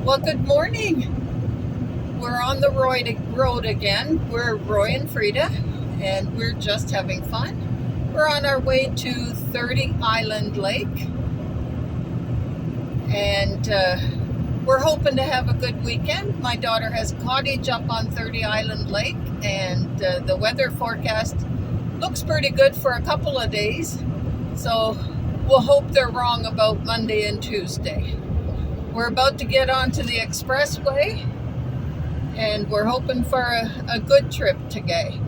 Well, good morning. We're on the road again. We're Roy and Freda, and we're just having fun. We're on our way to 30 Island Lake, and we're hoping to have a good weekend. My daughter has a cottage up on 30 Island Lake, and the weather forecast looks pretty good for a couple of days. So we'll hope they're wrong about Monday and Tuesday. We're about to get onto the expressway, and we're hoping for a good trip today.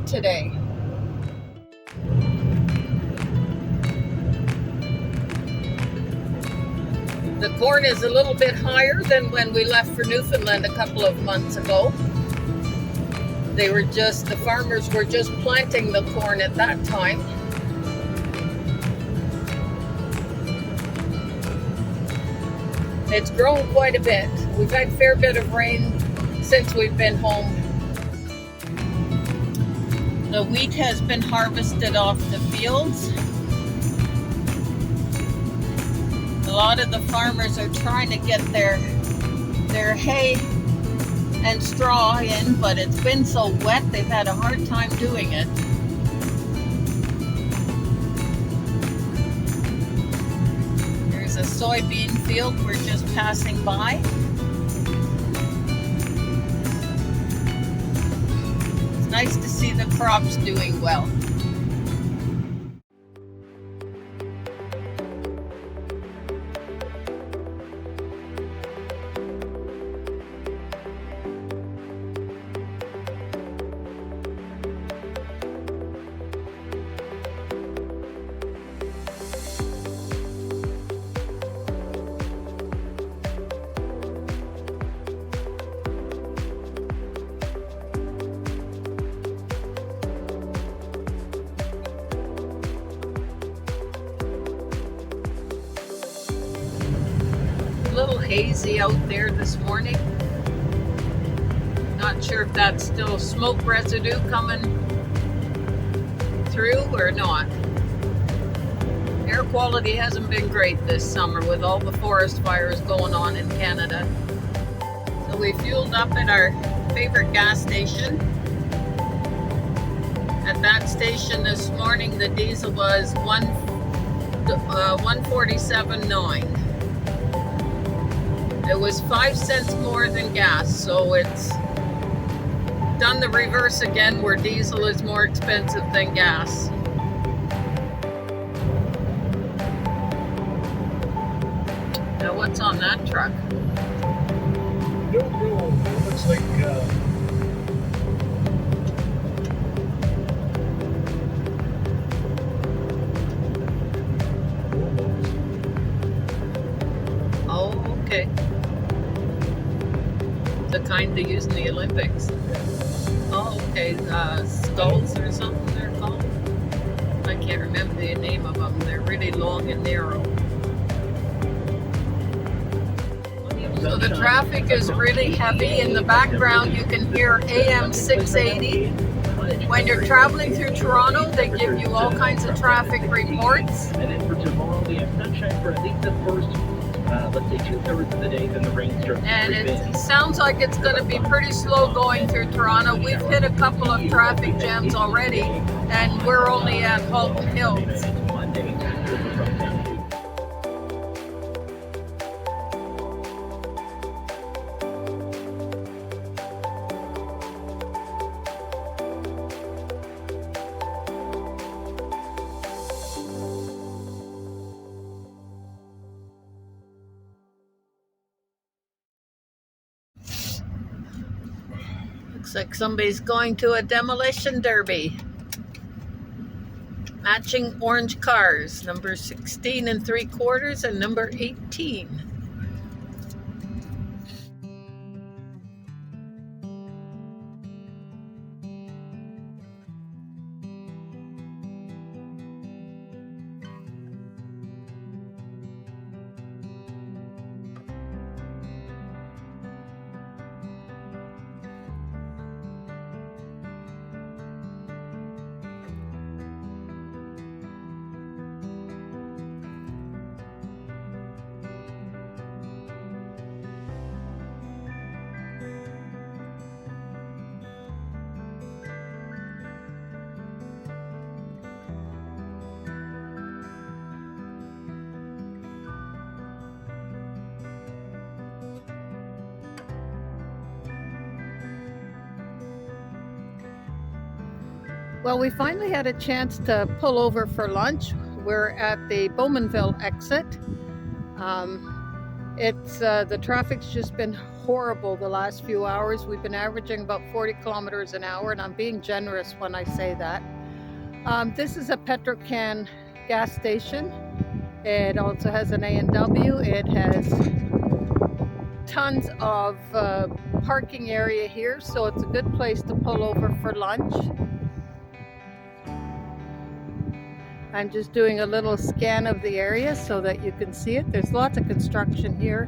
The corn is a little bit higher than when we left for Newfoundland a couple of months ago. The farmers were just planting the corn at that time. It's grown quite a bit. We've had a fair bit of rain since we've been home. The wheat has been harvested off the fields. A lot of the farmers are trying to get their hay and straw in, but it's been so wet they've had a hard time doing it. There's a soybean field we're just passing by. It's nice to see the crops doing well. A little hazy out there this morning. Not sure if that's still smoke residue coming through or not. Air quality hasn't been great this summer with all the forest fires going on in Canada. So we fueled up at our favorite gas station. At that station this morning, the diesel was 147.9. It was 5 cents more than gas, so it's done the reverse again, where diesel is more expensive than gas. Now, what's on that truck? Don't know. It looks like Oh, okay. The kind they use in the Olympics. Oh, okay. Skulls or something they're called. I can't remember the name of them. They're really long and narrow. So the traffic is really heavy. In the background, you can hear AM 680. When you're traveling through Toronto, they give you all kinds of traffic reports. And then for tomorrow, we have sunshine for at least the first, let's say, 2/3 of the day, then the rain starts. And it sounds like it's going to be pretty slow going through Toronto. We've hit a couple of traffic jams already, and we're only at Halton Hills. Looks like somebody's going to a demolition derby. Matching orange cars, number 16 3/4 and number 18. Well, we finally had a chance to pull over for lunch. We're at the Bowmanville exit. The traffic's just been horrible the last few hours. We've been averaging about 40 kilometers an hour, and I'm being generous when I say that. This is a Petrocan gas station. It also has an A&W. It has tons of parking area here, so it's a good place to pull over for lunch. I'm just doing a little scan of the area so that you can see it. There's lots of construction here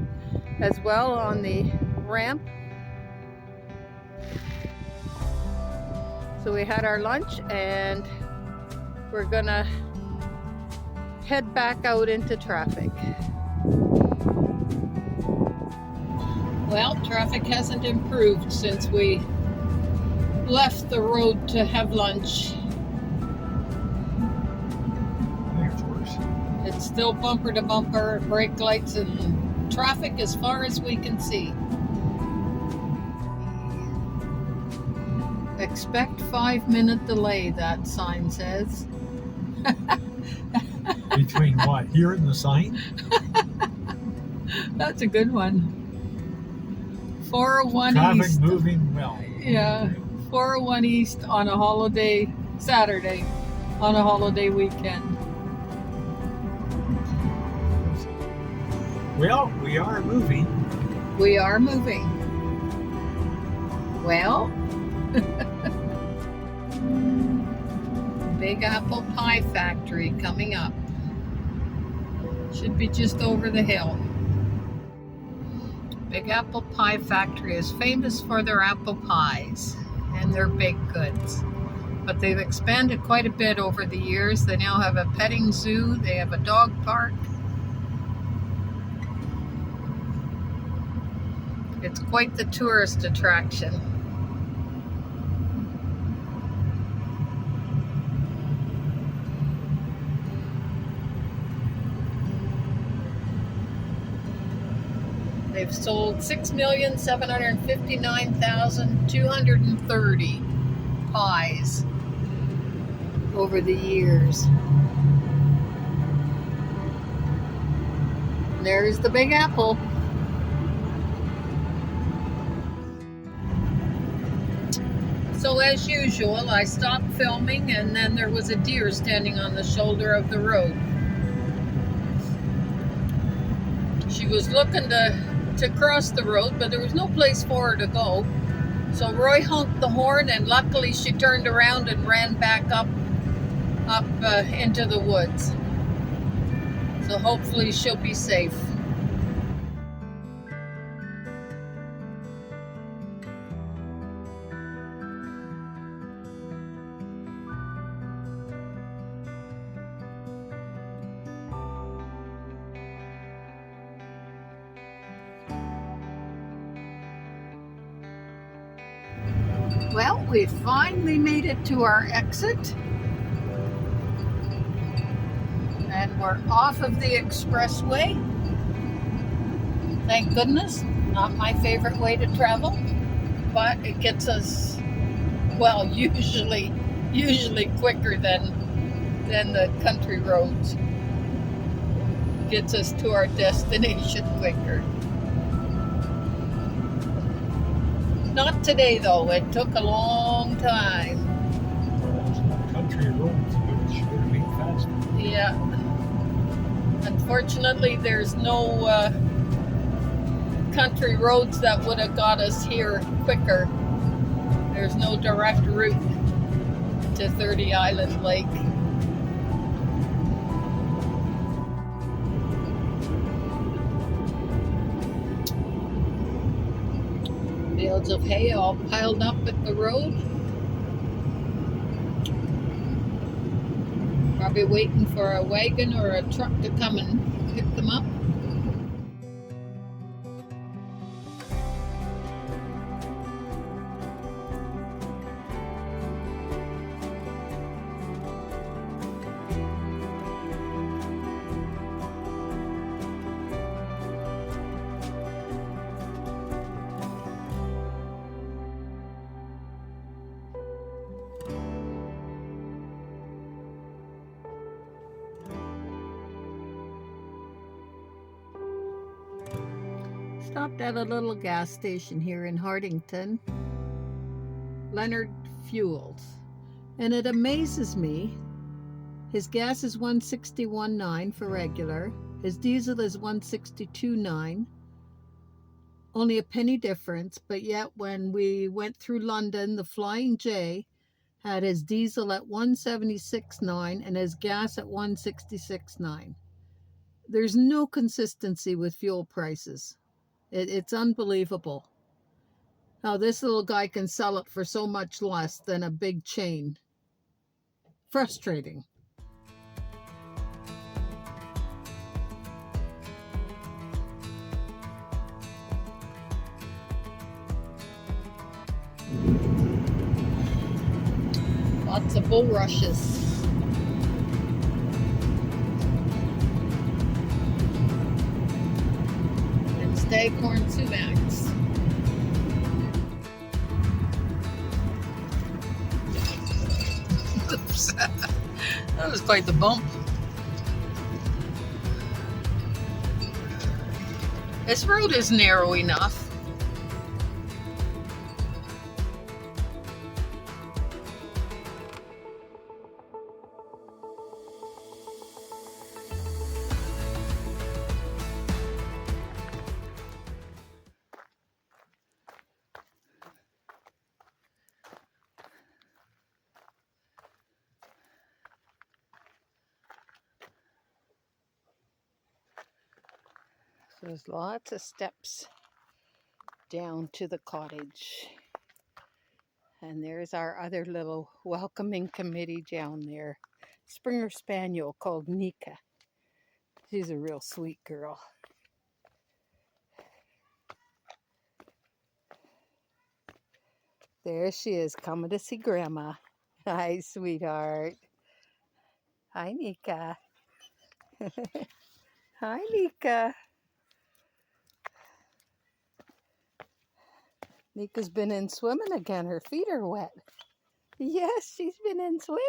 as well on the ramp. So we had our lunch and we're gonna head back out into traffic. Well, traffic hasn't improved since we left the road to have lunch. It's still bumper to bumper, brake lights and traffic as far as we can see. Expect 5-minute delay, that sign says. Between what? Here and the sign? That's a good one. 401 Traffic East. moving well. Yeah, 401 East on a holiday, Saturday, on a holiday weekend. Well, we are moving. We are moving. Well, Big Apple Pie Factory coming up. Should be just over the hill. Big Apple Pie Factory is famous for their apple pies and their baked goods. But they've expanded quite a bit over the years. They now have a petting zoo, they have a dog park. It's quite the tourist attraction. They've sold 6,759,230 pies over the years. There's the Big Apple. So as usual, I stopped filming and then there was a deer standing on the shoulder of the road. She was looking to cross the road, but there was no place for her to go. So Roy honked the horn and luckily she turned around and ran back up into the woods. So hopefully she'll be safe. Well, we finally made it to our exit. And we're off of the expressway. Thank goodness. Not my favorite way to travel, but it gets us, well, usually quicker than the country roads. Gets us to our destination quicker. Not today, though. It took a long time. Country roads, but should have been faster. Yeah. Unfortunately, there's no country roads that would have got us here quicker. There's no direct route to 30 Island Lake. Fields of hay all piled up at the road. Probably waiting for a wagon or a truck to come and pick them up. stopped at a little gas station here in Hardington, Leonard Fuels, and it amazes me. His gas is 161.9 for regular. His diesel is 162.9. Only a penny difference, but yet when we went through London, the Flying J had his diesel at 176.9 and his gas at 166.9. There's no consistency with fuel prices. It's unbelievable how this little guy can sell it for so much less than a big chain. Frustrating. Lots of bulrushes. And staghorn sumacs. Oops. That was quite the bump. This road is narrow enough. So there's lots of steps down to the cottage. And there's our other little welcoming committee down there. Springer Spaniel called Nika. She's a real sweet girl. There she is, coming to see Grandma. Hi, sweetheart. Hi, Nika. Hi, Nika. Nika's been in swimming again. Her feet are wet. Yes, she's been in swimming.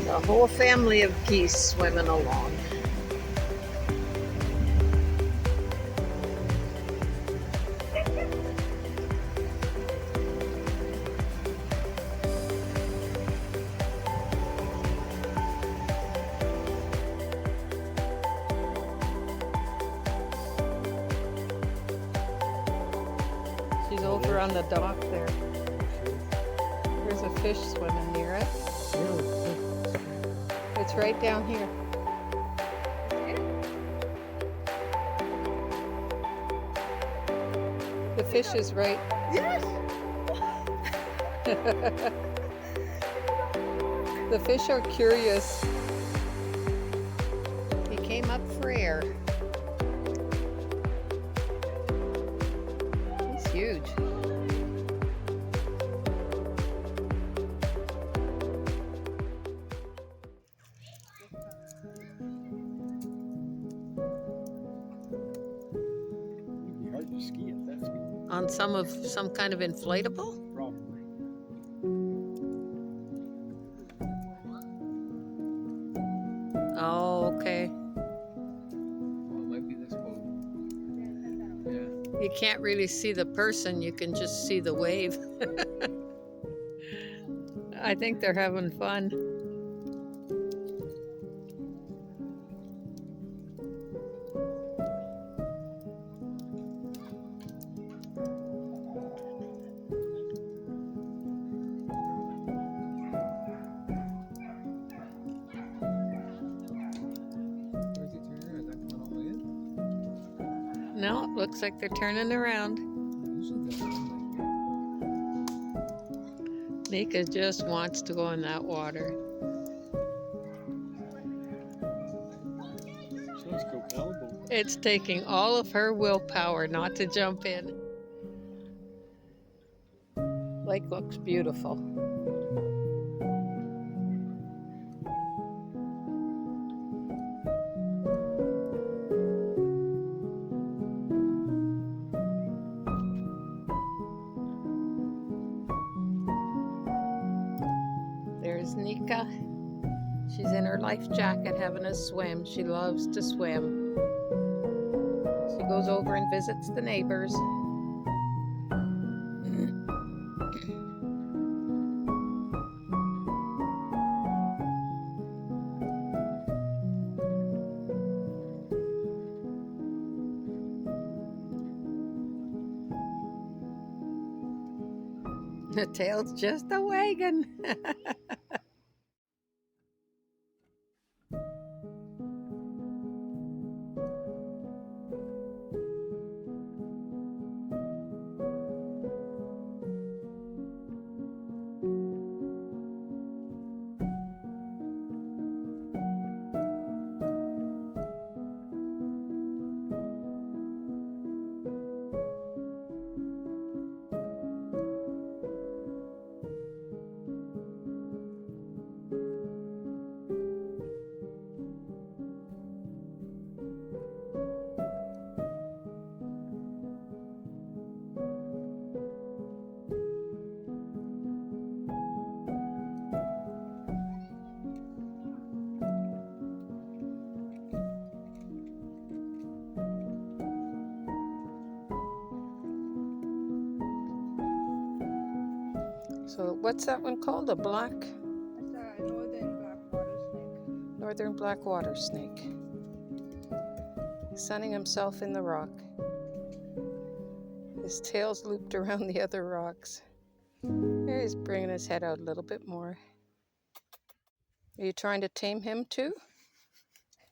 A whole family of geese swimming along. She's over on the dock there. There's a fish swimming near it. It's right down here. The fish is right. Yes. The fish are curious. He came up for air. He's huge. On some kind of inflatable? Probably. Oh, okay. Well, it might be this boat. Yeah. You can't really see the person, you can just see the wave. I think they're having fun. Where's he turning around? Is that coming all the way in? No, it looks like they're turning around. Usually that's Nika just wants to go in that water. so let's go elbow. It's taking all of her willpower not to jump in. Lake looks beautiful. There's Nika. She's in her life jacket having a swim. She loves to swim. She goes over and visits the neighbors. The tail's just a wagon. So what's that one called? A black? It's a northern black water snake. Northern black water snake. Sunning himself in the rock. His tail's looped around the other rocks. There he's bringing his head out a little bit more. Are you trying to tame him too?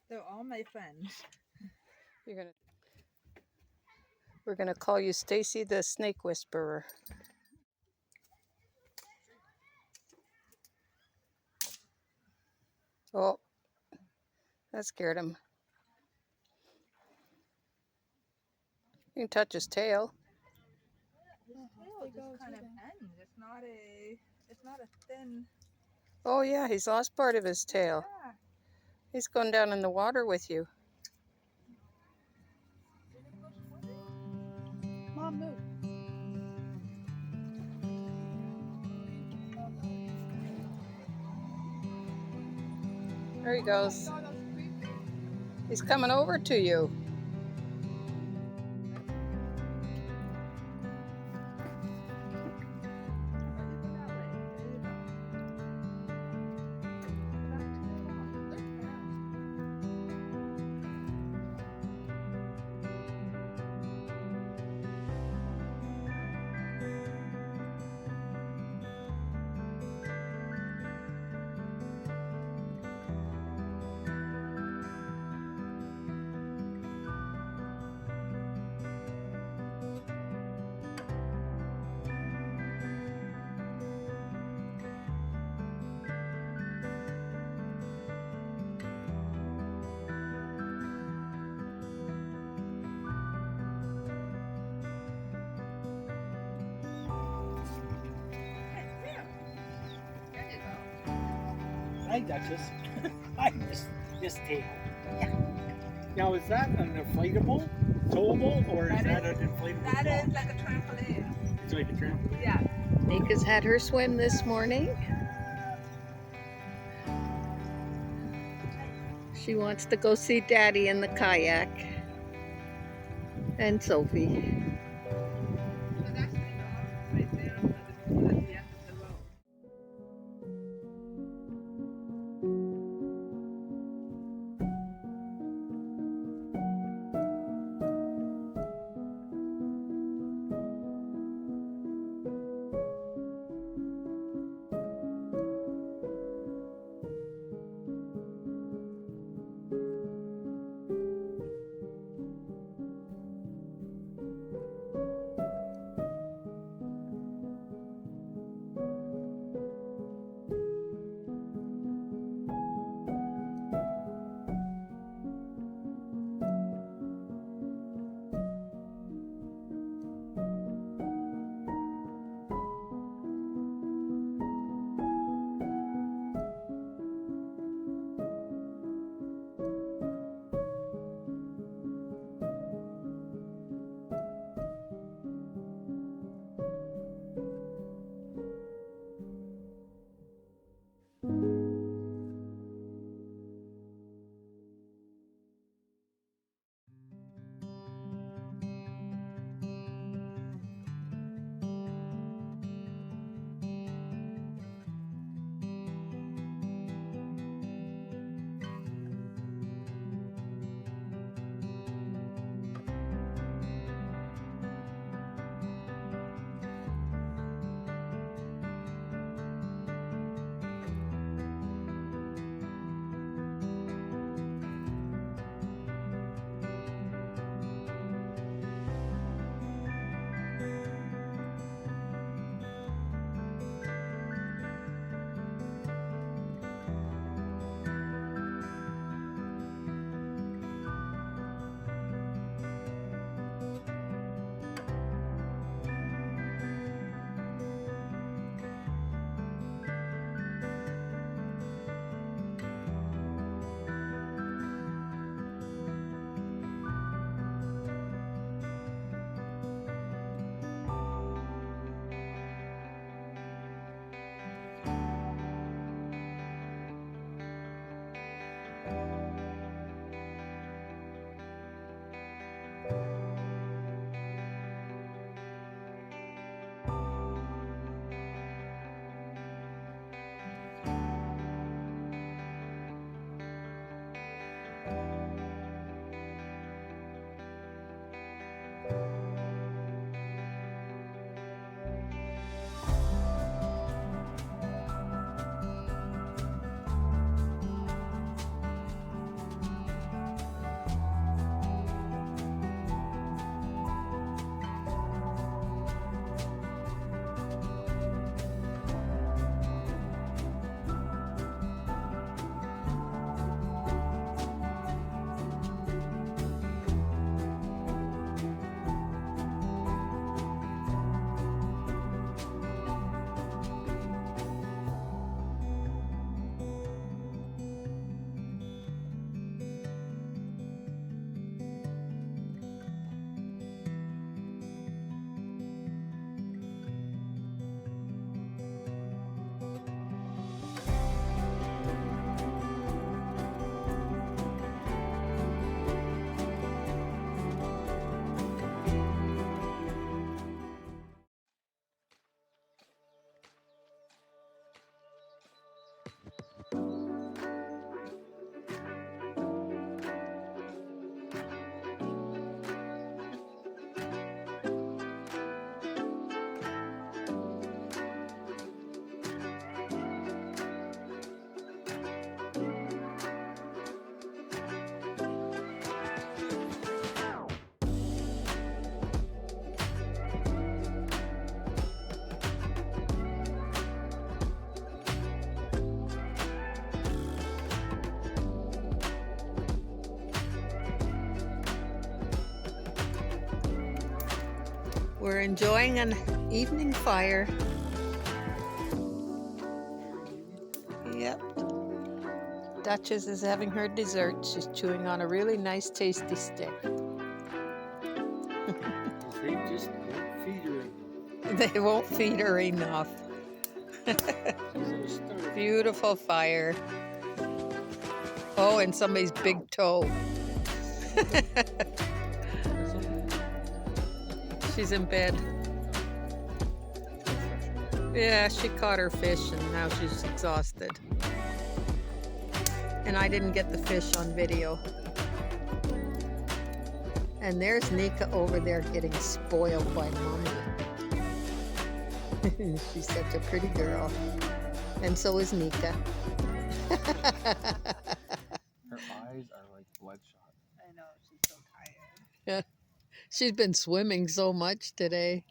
They're all my friends. We're gonna call you Stacy the Snake Whisperer. Oh, that scared him. You can touch his tail. His tail just kind of ends. It's not a thin. Oh yeah, he's lost part of his tail. Yeah. He's going down in the water with you. Mom, move. There he goes. He's coming over to you. Hi, Duchess. I missed this table. Now, is that an inflatable? towable or is That that an inflatable That block? is like a trampoline. It's like a trampoline. Yeah. Nika's had her swim this morning. She wants to go see Daddy in the kayak. And Sophie. So that's the dog right there on the stool at the end of the road. We're enjoying an evening fire. Yep. Duchess is having her dessert. She's chewing on a really nice tasty stick. They just won't feed her. They won't feed her enough. She's gonna starve. Beautiful fire. Oh, and somebody's big toe. She's in bed. Yeah, she caught her fish and now she's exhausted. And I didn't get the fish on video. And there's Nika over there getting spoiled by Mommy. She's such a pretty girl. And so is Nika. Her eyes are like bloodshot. I know, she's so tired. She's been swimming so much today.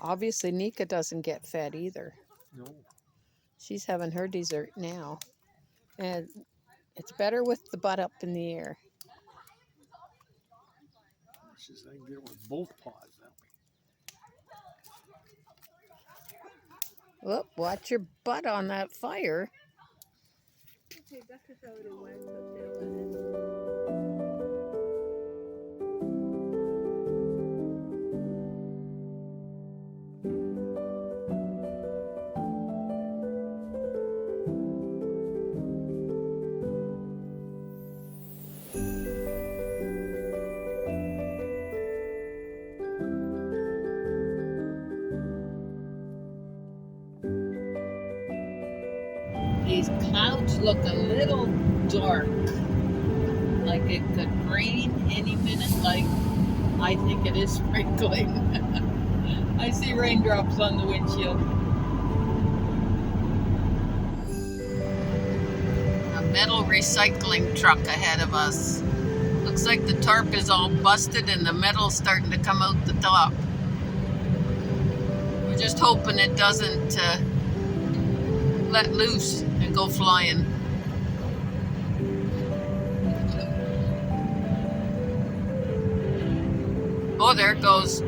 Obviously, Nika doesn't get fed either. No. She's having her dessert now. And it's better with the butt up in the air. She's like, get it with both paws that way. Whoop, watch your butt on that fire. Okay, that's just a little wet, so stay wet. These clouds look a little dark. Like it could rain any minute, like I think it is sprinkling. I see raindrops on the windshield. A metal recycling truck ahead of us. Looks like the tarp is all busted and the metal's starting to come out the top. We're just hoping it doesn't let loose and go flying. Oh, there it goes.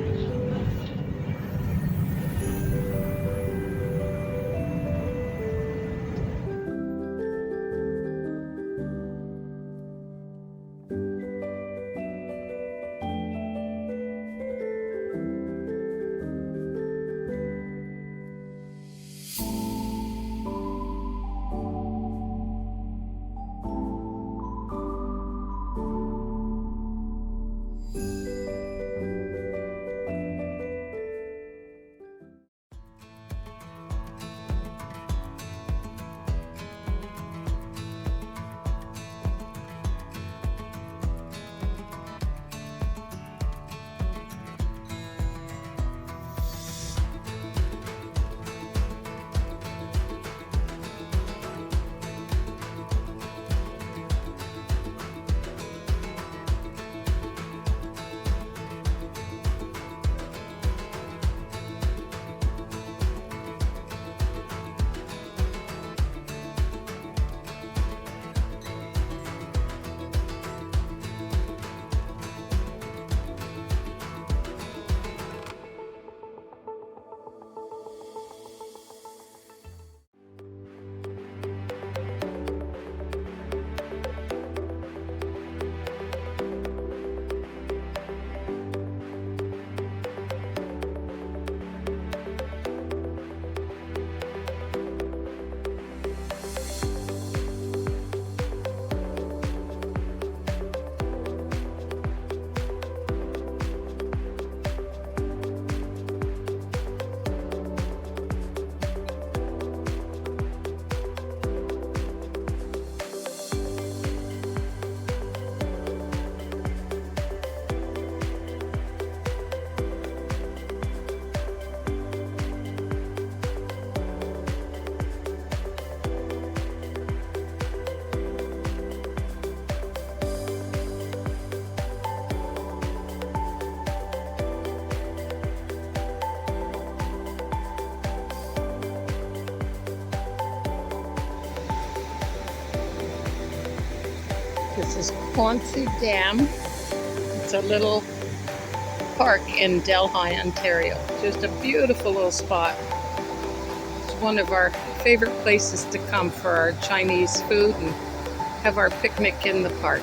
This is Quonset Dam. It's a little park in Delhi, Ontario. Just a beautiful little spot. one of our favorite places to come for our Chinese food and have our picnic in the park.